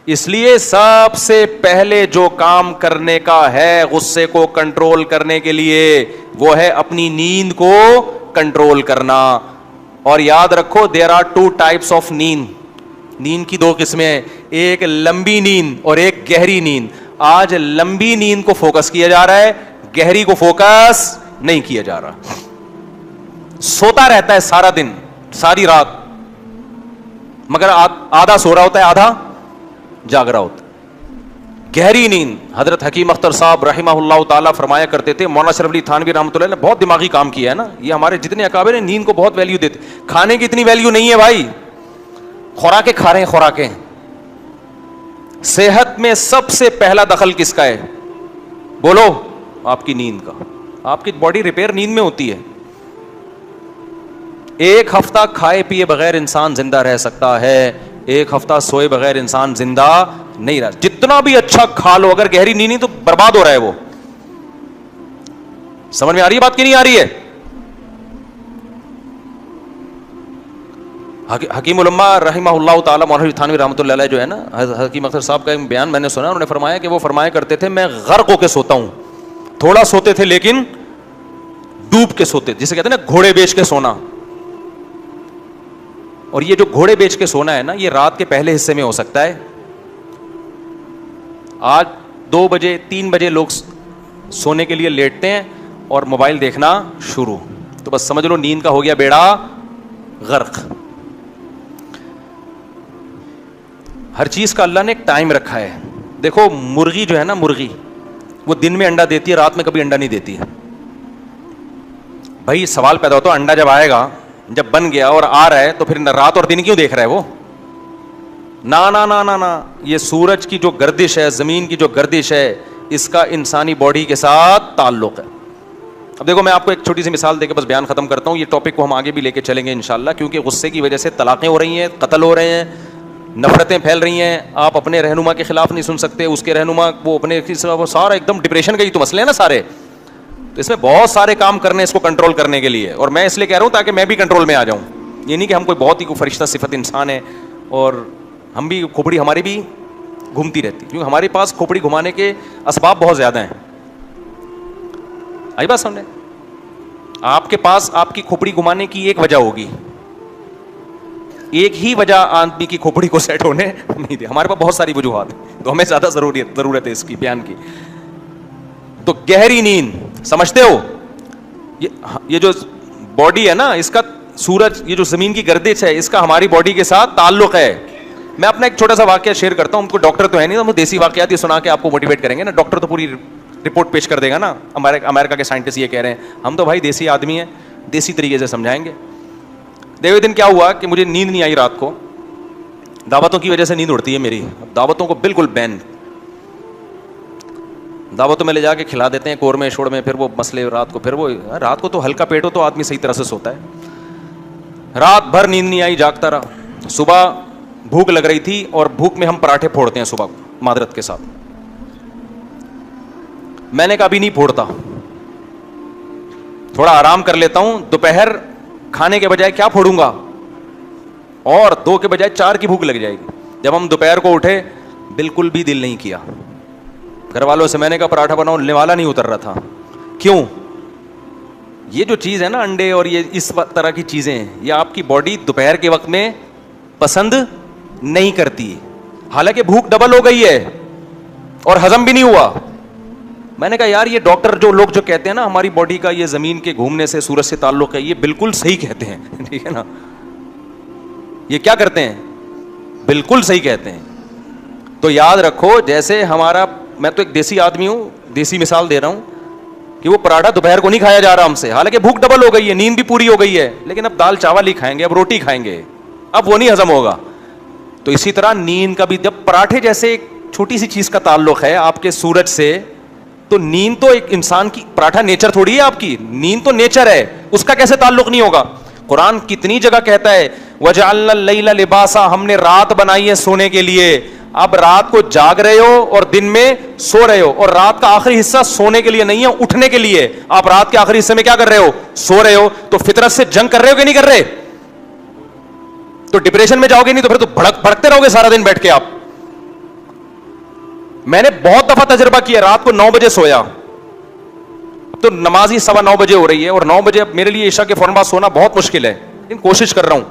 اس لیے سب سے پہلے جو کام کرنے کا ہے غصے کو کنٹرول کرنے کے لیے وہ ہے اپنی نیند کو کنٹرول کرنا. اور یاد رکھو there are 2 types of نیند کی 2 قسمیں ہیں, ایک لمبی نیند اور ایک گہری نیند. آج لمبی نیند کو فوکس کیا جا رہا ہے, گہری کو فوکس نہیں کیا جا رہا. سوتا رہتا ہے سارا دن ساری رات, مگر آدھا سو رہا ہوتا ہے آدھا جاگ رہا ہوتا ہے. گہری نیند, حضرت حکیم اختر صاحب رحمہ اللہ تعالیٰ فرمایا کرتے تھے, مولانا اشرف علی تھانوی رحمۃ اللہ نے بہت دماغی کام کیا ہے نا, یہ ہمارے جتنے اکابر ہیں نیند کو بہت ویلیو دیتے. کھانے کی اتنی ویلیو نہیں ہے بھائی, خوراکیں کھا رہے ہیں خوراکیں. صحت میں سب سے پہلا دخل کس کا ہے بولو؟ آپ کی نیند کا. آپ کی باڈی ریپیئر نیند میں ہوتی ہے. 1 ہفتہ کھائے پیے بغیر انسان زندہ رہ سکتا ہے, 1 ہفتہ سوئے بغیر انسان زندہ نہیں رہا. جتنا بھی اچھا کھا لو اگر گہری نیند نہیں تو برباد ہو رہا ہے وہ. سمجھ میں آ رہی ہے بات کی نہیں آ رہی ہے؟ حکیم الامہ رحمہ اللہ تعالیٰ مولانا تھانوی رحمۃ اللہ علیہ جو ہے نا, حکیم اختر صاحب کا ایک بیان میں نے سنا, انہوں نے فرمایا کہ وہ فرمایا کرتے تھے میں غرق ہو کے سوتا ہوں. تھوڑا سوتے تھے لیکن ڈوب کے سوتے, جسے کہتے ہیں نا گھوڑے بیچ کے سونا. اور یہ جو گھوڑے بیچ کے سونا ہے نا, یہ رات کے پہلے حصے میں ہو سکتا ہے. آج 2 بجے 3 بجے لوگ سونے کے لیے لیٹتے ہیں اور موبائل دیکھنا شروع, تو بس سمجھ لو نیند کا ہو گیا بیڑا غرق. ہر چیز کا اللہ نے ایک ٹائم رکھا ہے. دیکھو مرغی جو ہے نا, مرغی وہ دن میں انڈا دیتی ہے, رات میں کبھی انڈا نہیں دیتی ہے. بھائی سوال پیدا ہوتا ہے انڈا جب آئے گا, جب بن گیا اور آ رہا ہے تو پھر رات اور دن کیوں دیکھ رہا ہے وہ؟ نا نا نا نا نا, یہ سورج کی جو گردش ہے, زمین کی جو گردش ہے, اس کا انسانی باڈی کے ساتھ تعلق ہے. اب دیکھو میں آپ کو ایک چھوٹی سی مثال دے کے بس بیان ختم کرتا ہوں. یہ ٹاپک کو ہم آگے بھی لے کے چلیں گے انشاءاللہ, کیونکہ غصے کی وجہ سے طلاقیں ہو رہی ہیں, قتل ہو رہے ہیں, نفرتیں پھیل رہی ہیں. آپ اپنے رہنما کے خلاف نہیں سن سکتے, اس کے رہنما وہ اپنے سارا ایک دم ڈپریشن کا ہی تو مسئلے ہیں نا سارے. تو اس میں بہت سارے کام کرنے اس کو کنٹرول کرنے کے لیے, اور میں اس لیے کہہ رہا ہوں تاکہ میں بھی کنٹرول میں آ جاؤں. یہ نہیں کہ ہم کوئی بہت ہی کوئی فرشتہ صفت انسان ہے اور ہم بھی کھوپڑی ہماری بھی گھومتی رہتی, کیونکہ ہمارے پاس کھوپڑی گھمانے کے اسباب بہت زیادہ ہیں. آئی بات سمجھے؟ آپ کے پاس آپ کی کھوپڑی گھمانے کی ایک وجہ ہوگی, ایک ہی وجہ آدمی کی کھوپڑی کو سیٹ ہونے نہیں دے. ہمارے پاس بہت ساری وجوہات ہیں, تو ہمیں زیادہ ضرورت ہے اس کی بیان کی. تو گہری نیند سمجھتے ہو, یہ جو باڈی ہے نا, اس کا سورج, یہ جو زمین کی گردش ہے, اس کا ہماری باڈی کے ساتھ تعلق ہے. میں اپنا ایک چھوٹا سا واقعہ شیئر کرتا ہوں. ہم کو ڈاکٹر تو ہے نہیں, ہم دیسی واقعات یہ سنا کے آپ کو موٹیویٹ کریں گے نا. ڈاکٹر تو پوری رپورٹ پیش کر دے گا نا, امریکہ کے سائنٹسٹ یہ کہہ رہے ہیں. ہم تو بھائی دیسی آدمی ہیں, دیسی طریقے سے سمجھائیں گے. دیکھو دن کیا ہوا کہ مجھے نیند نہیں آئی رات کو, دعوتوں کی وجہ سے نیند اڑتی ہے میری. دعوتوں کو بالکل بین, دعوتوں میں لے جا کے کھلا دیتے ہیں قورمے شوڑ میں, پھر وہ مسئلے رات کو, پھر وہ رات کو تو ہلکا پیٹ ہو تو آدمی صحیح طرح سے سوتا ہے. رات بھر نیند نہیں آئی, جاگتا رہا. صبح بھوک لگ رہی تھی, اور بھوک میں ہم پراٹھے پھوڑتے ہیں صبح معذرت کے ساتھ. میں نے کہا ابھی نہیں پھوڑتا, تھوڑا آرام کر لیتا ہوں. دوپہر کھانے کے بجائے کیا پھوڑوں گا, اور 2 کے بجائے 4 کی بھوک لگ جائے گی. جب ہم دوپہر کو اٹھے بالکل بھی دل نہیں کیا. گھر والوں سے میں نے کہا پراٹھا بناؤ, نوالا نہیں اتر رہا تھا. کیوں؟ یہ جو چیز ہے نا انڈے اور یہ اس طرح کی چیزیں, یہ آپ کی باڈی دوپہر کے وقت میں پسند نہیں کرتی, حالانکہ بھوک ڈبل ہو گئی ہے اور ہضم بھی نہیں ہوا. میں نے کہا یار یہ ڈاکٹر جو لوگ جو کہتے ہیں نا ہماری باڈی کا یہ زمین کے گھومنے سے سورج سے تعلق ہے, یہ بالکل صحیح کہتے ہیں, ٹھیک ہے نا. یہ کیا کرتے ہیں, بالکل صحیح کہتے ہیں. تو یاد رکھو, جیسے ہمارا, میں تو ایک دیسی آدمی ہوں, دیسی مثال دے رہا ہوں کہ وہ پراٹھا دوپہر کو نہیں کھایا جا رہا ہم سے, حالانکہ بھوک ڈبل ہو گئی ہے, نیند بھی پوری ہو گئی ہے, لیکن اب دال چاول ہی کھائیں گے, اب روٹی کھائیں گے, اب وہ نہیں ہضم ہوگا. تو اسی طرح نیند کا بھی, جب پراٹھے جیسے ایک چھوٹی سی چیز کا تعلق ہے آپ کے سورج سے, تو نیند تو ایک انسان کی, پراٹھا نیچر تھوڑی ہے آپ کی, نیند تو نیچر ہے, اس کا کیسے تعلق نہیں ہوگا. قرآن کتنی جگہ کہتا ہے وَجَعَلْنَا اللَّيْلَ لِبَاسًا, ہم نے رات بنائی ہے سونے کے لیے. اب رات کو جاگ رہے ہو اور دن میں سو رہے ہو, اور رات کا آخری حصہ سونے کے لیے نہیں ہے, اٹھنے کے لیے. آپ رات کے آخری حصے میں کیا کر رہے ہو, سو رہے ہو. تو فطرت سے جنگ کر رہے ہو کہ نہیں کر رہے؟ تو ڈپریشن میں جاؤ گے نہیں, تو پھر تو بھڑکتے رہو گے سارا دن بیٹھ کے آپ. میں نے بہت دفعہ تجربہ کیا, رات کو 9 بجے سویا, تو نماز ہی 9:15 بجے ہو رہی ہے, اور 9 بجے اب میرے لیے عشاء کے فوراً بعد سونا بہت مشکل ہے, لیکن کوشش کر رہا ہوں,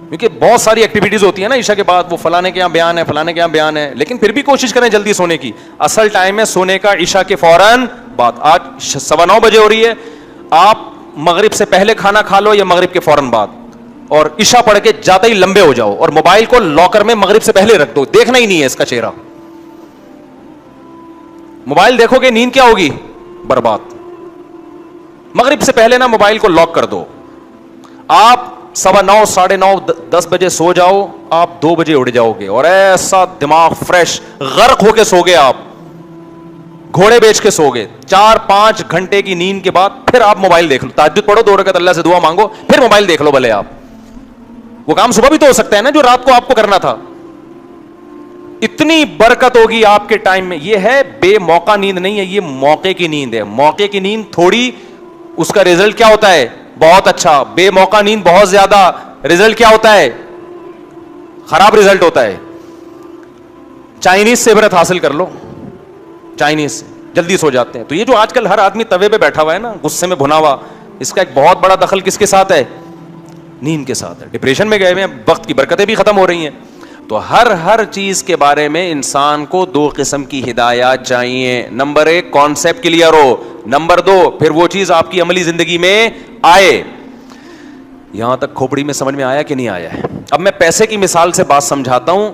کیونکہ بہت ساری ایکٹیویٹیز ہوتی ہیں نا عشاء کے بعد, وہ فلانے کے یہاں بیان ہے, فلانے کے یہاں بیان ہے, لیکن پھر بھی کوشش کریں جلدی سونے کی. اصل ٹائم ہے سونے کا عشاء کے فوراً بعد. آج 9:15 بجے ہو رہی ہے, آپ مغرب سے پہلے کھانا کھا لو یا مغرب کے فوراً بعد, اور عشاء پڑھ کے جاتے ہی لمبے ہو جاؤ, اور موبائل کو لاکر میں مغرب سے پہلے رکھ دو, دیکھنا ہی نہیں ہے اس کا چہرہ. موبائل دیکھو گے نیند کیا ہوگی, برباد. مغرب سے پہلے نا موبائل کو لاک کر دو. آپ 9:15 9:30 10 بجے سو جاؤ, آپ 2 بجے اٹھ جاؤ گے, اور ایسا دماغ فریش, غرق ہو کے سو گے آپ, گھوڑے بیچ کے سو گے. 4-5 گھنٹے کی نیند کے بعد پھر آپ موبائل دیکھ لو, تہجد پڑھو, 2 رکعت اللہ سے دعا مانگو, پھر موبائل دیکھ لو بھلے آپ. وہ کام صبح بھی تو ہو سکتا ہے نا جو رات کو آپ کو کرنا تھا. اتنی برکت ہوگی آپ کے ٹائم میں. یہ ہے بے موقع نیند نہیں ہے, یہ موقع کی نیند ہے. موقع کی نیند تھوڑی, اس کا ریزلٹ کیا ہوتا ہے, بہت اچھا. بے موقع نیند بہت زیادہ, ریزلٹ کیا ہوتا ہے, خراب ریزلٹ ہوتا ہے. چائنیز سے عبرت حاصل کر لو, چائنیز سے جلدی سو جاتے ہیں. تو یہ جو آج کل ہر آدمی توے پہ بیٹھا ہوا ہے نا, غصے میں بھنا ہوا, اس کا ایک بہت بڑا دخل کس کے ساتھ ہے, نیند کے ساتھ ہے. ڈپریشن میں گئے ہوئے ہیں, وقت کی برکتیں بھی ختم ہو رہی ہیں. تو ہر چیز کے بارے میں انسان کو 2 قسم کی ہدایات چاہیے. نمبر 1 کانسیپٹ کلیئر ہو, نمبر 2 پھر وہ چیز آپ کی عملی زندگی میں آئے. یہاں تک کھوپڑی میں سمجھ میں آیا کہ نہیں آیا ہے؟ اب میں پیسے کی مثال سے بات سمجھاتا ہوں,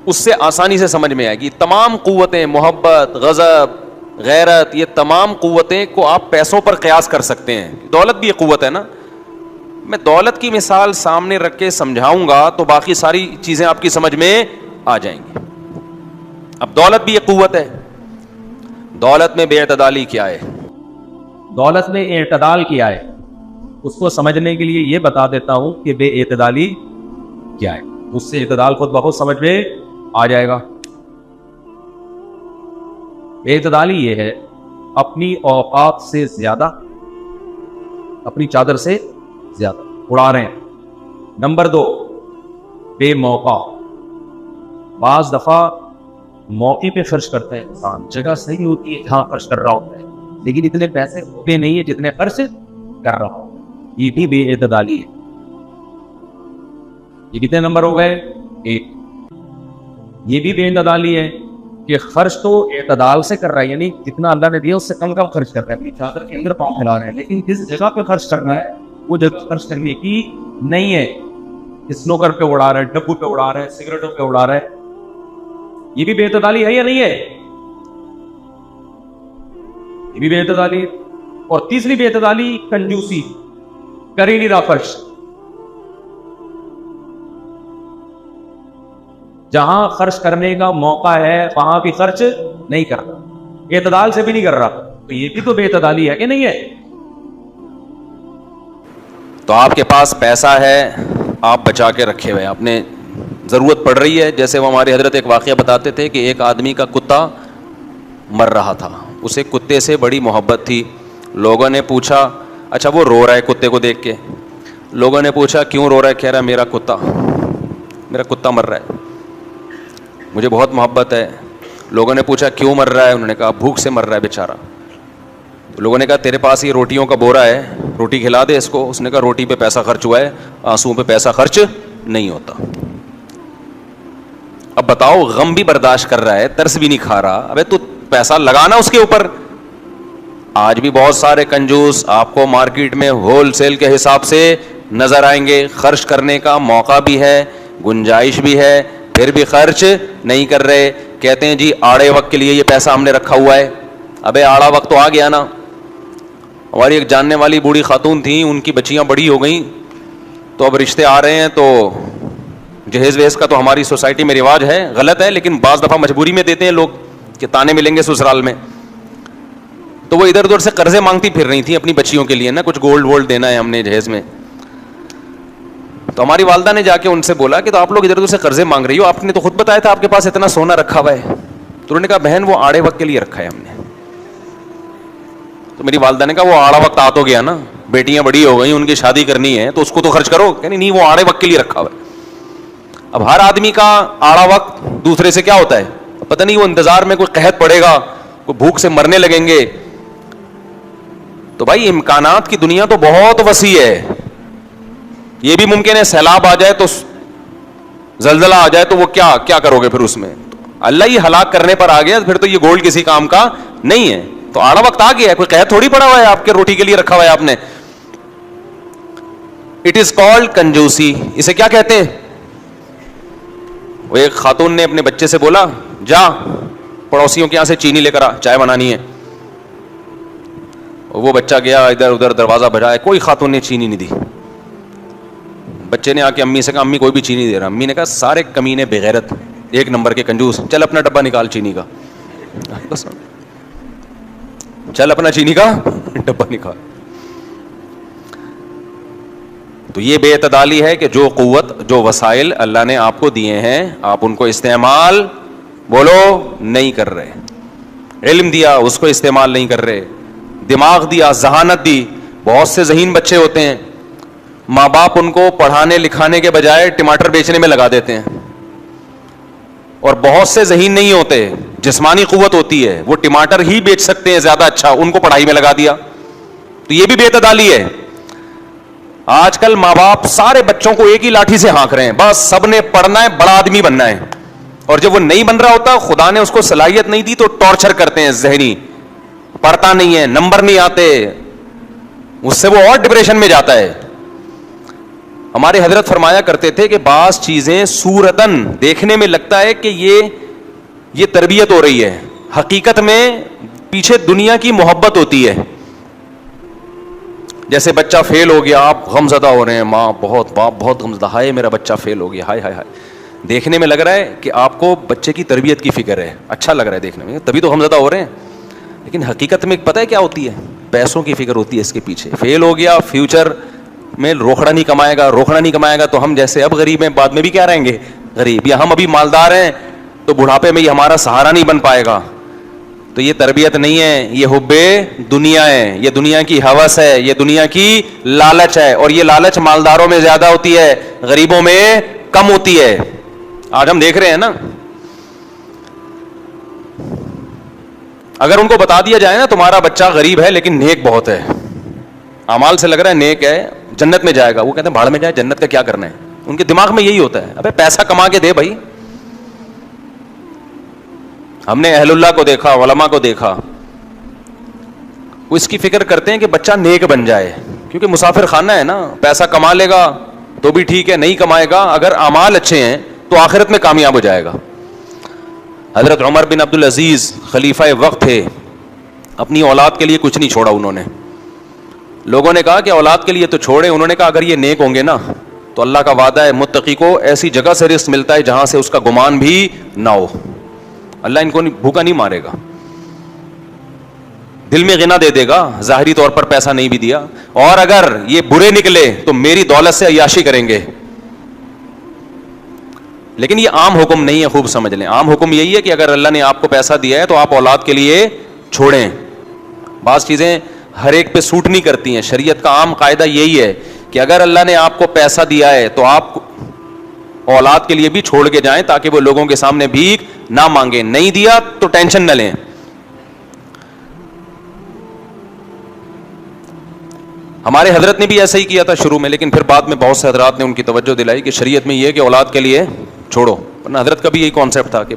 اس سے آسانی سے سمجھ میں آئے گی. تمام قوتیں, محبت, غضب, غیرت, یہ تمام قوتیں کو آپ پیسوں پر قیاس کر سکتے ہیں. دولت بھی ایک قوت ہے نا. میں دولت کی مثال سامنے رکھ کے سمجھاؤں گا تو باقی ساری چیزیں آپ کی سمجھ میں آ جائیں گی. اب دولت بھی ایک قوت ہے. دولت میں بے اعتدالی کیا ہے, دولت میں اعتدال کیا ہے, اس کو سمجھنے کے لیے یہ بتا دیتا ہوں کہ بے اعتدالی کیا ہے. اس سے اعتدال خود بخود سمجھ میں آ جائے گا. بے اعتدالی یہ ہے, اپنی اوقات سے زیادہ, اپنی چادر سے زیادہ اڑا رہے ہیں. نمبر 2 بے موقع. بعض دفعہ موقع پہ خرچ کرتا ہے انسان, جگہ صحیح ہوتی ہے جہاں خرچ کر رہا ہوتا ہے, لیکن اتنے پیسے ہوتے نہیں ہیں جتنے خرچ کر رہا ہو. یہ بھی بے اعتدالی ہے. یہ کتنے نمبر ہو گئے, 1. یہ بھی بے اعتدالی ہے کہ خرچ تو اعتدال سے کر رہا ہے, یعنی جتنا اللہ نے دیا اس سے کم خرچ کر رہا ہے, اپنی چادر کے اندر پاؤں پھیلا رہے ہیں, لیکن جس جگہ پہ خرچ کر رہا ہے وہ جگہ خرچ کرنے کی نہیں ہے. اسنوکر پہ اڑا رہا ہے, ڈبو پہ اڑا رہا ہے, سگریٹوں پہ اڑا رہا ہے. یہ بھی بے اعتدالی ہے یا نہیں ہے؟ یہ بھی بے اعتدالی. اور تیسری بے اعتدالی کنجوسی, کر ہی نہیں رہا خرچ. جہاں خرچ کرنے کا موقع ہے وہاں بھی خرچ نہیں کر رہا, اعتدال سے بھی نہیں کر رہا. تو یہ بھی تو بے اعتدالی ہے کہ نہیں ہے؟ تو آپ کے پاس پیسہ ہے, آپ بچا کے رکھے ہوئے, آپ نے ضرورت پڑ رہی ہے. جیسے وہ ہمارے حضرت ایک واقعہ بتاتے تھے کہ ایک آدمی کا کتا مر رہا تھا, اسے کتے سے بڑی محبت تھی. لوگوں نے پوچھا, اچھا وہ رو رہا ہے کتے کو دیکھ کے. لوگوں نے پوچھا کیوں رو رہا ہے؟ کہہ رہا ہے میرا کتا مر رہا ہے, مجھے بہت محبت ہے. لوگوں نے پوچھا کیوں مر رہا ہے؟ انہوں نے کہا بھوک سے مر رہا ہے بیچارہ. لوگوں نے کہا تیرے پاس یہ روٹیوں کا بورا ہے, روٹی کھلا دے اس کو. اس نے کہا روٹی پہ پیسہ خرچ ہوا ہے, آنسوؤں پہ پیسہ خرچ نہیں ہوتا. اب بتاؤ, غم بھی برداشت کر رہا ہے, ترس بھی نہیں کھا رہا, ابے تو پیسہ لگانا اس کے اوپر. آج بھی بہت سارے کنجوس آپ کو مارکیٹ میں ہول سیل کے حساب سے نظر آئیں گے. خرچ کرنے کا موقع بھی ہے, گنجائش بھی ہے, پھر بھی خرچ نہیں کر رہے. کہتے ہیں جی آڑے وقت کے لیے یہ پیسہ ہم نے رکھا ہوا ہے. ابے آڑا وقت تو آ گیا نا. ہماری ایک جاننے والی بوڑھی خاتون تھیں, ان کی بچیاں بڑی ہو گئیں, تو اب رشتے آ رہے ہیں, تو جہیز وہیز کا تو ہماری سوسائٹی میں رواج ہے, غلط ہے, لیکن بعض دفعہ مجبوری میں دیتے ہیں لوگ کہ تانے ملیں گے سسرال میں. تو وہ ادھر ادھر سے قرضے مانگتی پھر رہی تھیں اپنی بچیوں کے لیے نا, کچھ گولڈ وولڈ دینا ہے ہم نے جہیز میں. تو ہماری والدہ نے جا کے ان سے بولا کہ تو آپ لوگ ادھر ادھر سے قرضے مانگ رہی ہو, آپ نے تو خود بتایا تھا آپ کے پاس اتنا سونا رکھا ہوا ہے. تو انہوں نے کہا بہن وہ آڑے وقت کے لیے رکھا ہے ہم نے. تو میری والدہ نے کہا وہ آڑا وقت آ تو گیا نا, بیٹیاں بڑی ہو گئیں, ان کی شادی کرنی ہے, تو اس کو تو خرچ کرو. کہ نہیں, وہ آڑے وقت کے لیے رکھا ہوا ہے. اب ہر آدمی کا آڑا وقت دوسرے سے کیا ہوتا ہے, پتہ نہیں وہ انتظار میں کوئی قحط پڑے گا, کوئی بھوک سے مرنے لگیں گے. تو بھائی امکانات کی دنیا تو بہت وسیع ہے. یہ بھی ممکن ہے سیلاب آ جائے تو, زلزلہ آ جائے تو وہ کیا کرو گے پھر اس میں. اللہ ہی ہلاک کرنے پر آ گیا, پھر تو یہ گولڈ کسی کام کا نہیں ہے. تو آڑا وقت آ گیا ہے, کوئی قحط تھوڑی پڑا ہوا ہے آپ کے روٹی کے لیے رکھا ہوا ہے آپ نے. اٹ از کالڈ کنجوسی. اسے کیا کہتے ہیں؟ وہ ایک خاتون نے اپنے بچے سے بولا, جا پڑوسیوں کے یہاں سے چینی لے کر آ, چائے بنانی ہے. وہ بچہ گیا, ادھر ادھر دروازہ بجایا, کوئی خاتون نے چینی نہیں دی. بچے نے آ کے امی سے کہا, امی کوئی بھی چینی دے رہا. امی نے کہا, سارے کمینے بغیرت, ایک نمبر کے کنجوس, چل اپنا ڈبہ نکال چینی کا, چل اپنا چینی کا ڈبہ نکال. تو یہ بے اعتدالی ہے کہ جو قوت, جو وسائل اللہ نے آپ کو دیے ہیں, آپ ان کو استعمال بولو نہیں کر رہے. علم دیا, اس کو استعمال نہیں کر رہے. دماغ دیا, ذہانت دی. بہت سے ذہین بچے ہوتے ہیں, ماں باپ ان کو پڑھانے لکھانے کے بجائے ٹماٹر بیچنے میں لگا دیتے ہیں. اور بہت سے ذہین نہیں ہوتے, جسمانی قوت ہوتی ہے, وہ ٹماٹر ہی بیچ سکتے ہیں زیادہ اچھا, ان کو پڑھائی میں لگا دیا. تو یہ بھی بے اعتدالی ہے. آج کل ماں باپ سارے بچوں کو ایک ہی لاٹھی سے ہانک رہے ہیں, بس سب نے پڑھنا ہے, بڑا آدمی بننا ہے. اور جب وہ نہیں بن رہا ہوتا, خدا نے اس کو صلاحیت نہیں دی, تو ٹارچر کرتے ہیں ذہنی, پڑھتا نہیں ہے, نمبر نہیں آتے, اس سے وہ اور ڈپریشن میں جاتا ہے. ہمارے حضرت فرمایا کرتے تھے کہ بعض چیزیں صورتاً دیکھنے میں لگتا ہے کہ یہ تربیت ہو رہی ہے, حقیقت میں پیچھے دنیا کی محبت ہوتی ہے. جیسے بچہ فیل ہو گیا, آپ غم زدہ ہو رہے ہیں, ماں بہت, باپ بہت غم زدہ, ہائے میرا بچہ فیل ہو گیا, ہائے ہائے ہائے. دیکھنے میں لگ رہا ہے کہ آپ کو بچے کی تربیت کی فکر ہے, اچھا لگ رہا ہے دیکھنے میں, تبھی تو غم زدہ ہو رہے ہیں. لیکن حقیقت میں پتہ ہے کیا ہوتی ہے؟ پیسوں کی فکر ہوتی ہے اس کے پیچھے. فیل ہو گیا, فیوچر میں روکھڑا نہیں کمائے گا, تو ہم جیسے اب غریب ہیں, بعد میں بھی کیا رہیں گے غریب, یا ہم ابھی مالدار ہیں تو بڑھاپے میں یہ ہمارا سہارا نہیں بن پائے گا. تو یہ تربیت نہیں ہے, یہ حب دنیا ہے, یہ دنیا کی ہوس ہے, یہ دنیا کی لالچ ہے. اور یہ لالچ مالداروں میں زیادہ ہوتی ہے, غریبوں میں کم ہوتی ہے. آج ہم دیکھ رہے ہیں نا, اگر ان کو بتا دیا جائے نا تمہارا بچہ غریب ہے لیکن نیک بہت ہے, اعمال سے لگ رہا ہے نیک ہے, جنت میں جائے گا, وہ کہتے ہیں بھاڑ میں جائے, جنت کا کیا کرنا ہے. ان کے دماغ میں یہی ہوتا ہے, ابے پیسہ کما کے دے بھائی. ہم نے اہل اللہ کو دیکھا, علماء کو دیکھا, وہ اس کی فکر کرتے ہیں کہ بچہ نیک بن جائے, کیونکہ مسافر خانہ ہے نا, پیسہ کما لے گا تو بھی ٹھیک ہے, نہیں کمائے گا اگر اعمال اچھے ہیں تو آخرت میں کامیاب ہو جائے گا. حضرت عمر بن عبد العزیز خلیفہ وقت تھے, اپنی اولاد کے لیے کچھ نہیں چھوڑا انہوں نے. لوگوں نے کہا کہ اولاد کے لیے تو چھوڑے, انہوں نے کہا اگر یہ نیک ہوں گے نا تو اللہ کا وعدہ ہے متقی کو ایسی جگہ سے رزق ملتا ہے جہاں سے اس کا گمان بھی نہ ہو. اللہ ان کو بھوکا نہیں مارے گا, دل میں غنا دے دے گا, ظاہری طور پر پیسہ نہیں بھی دیا. اور اگر یہ برے نکلے تو میری دولت سے عیاشی کریں گے. لیکن یہ عام حکم نہیں ہے, خوب سمجھ لیں. عام حکم یہی ہے کہ اگر اللہ نے آپ کو پیسہ دیا ہے تو آپ اولاد کے لیے چھوڑیں. بعض چیزیں ہر ایک پہ سوٹ نہیں کرتی ہیں. شریعت کا عام قاعدہ یہی ہے کہ اگر اللہ نے آپ کو پیسہ دیا ہے تو آپ اولاد کے لیے بھی چھوڑ کے جائیں, تاکہ وہ لوگوں کے سامنے بھیک نہ مانگیں. نہیں دیا تو ٹینشن نہ لیں. ہمارے حضرت نے بھی ایسا ہی کیا تھا شروع میں, لیکن پھر بعد میں بہت سے حضرات نے ان کی توجہ دلائی کہ شریعت میں یہ ہے کہ اولاد کے لیے چھوڑو, ورنہ حضرت کا بھی یہی کانسیپٹ تھا کہ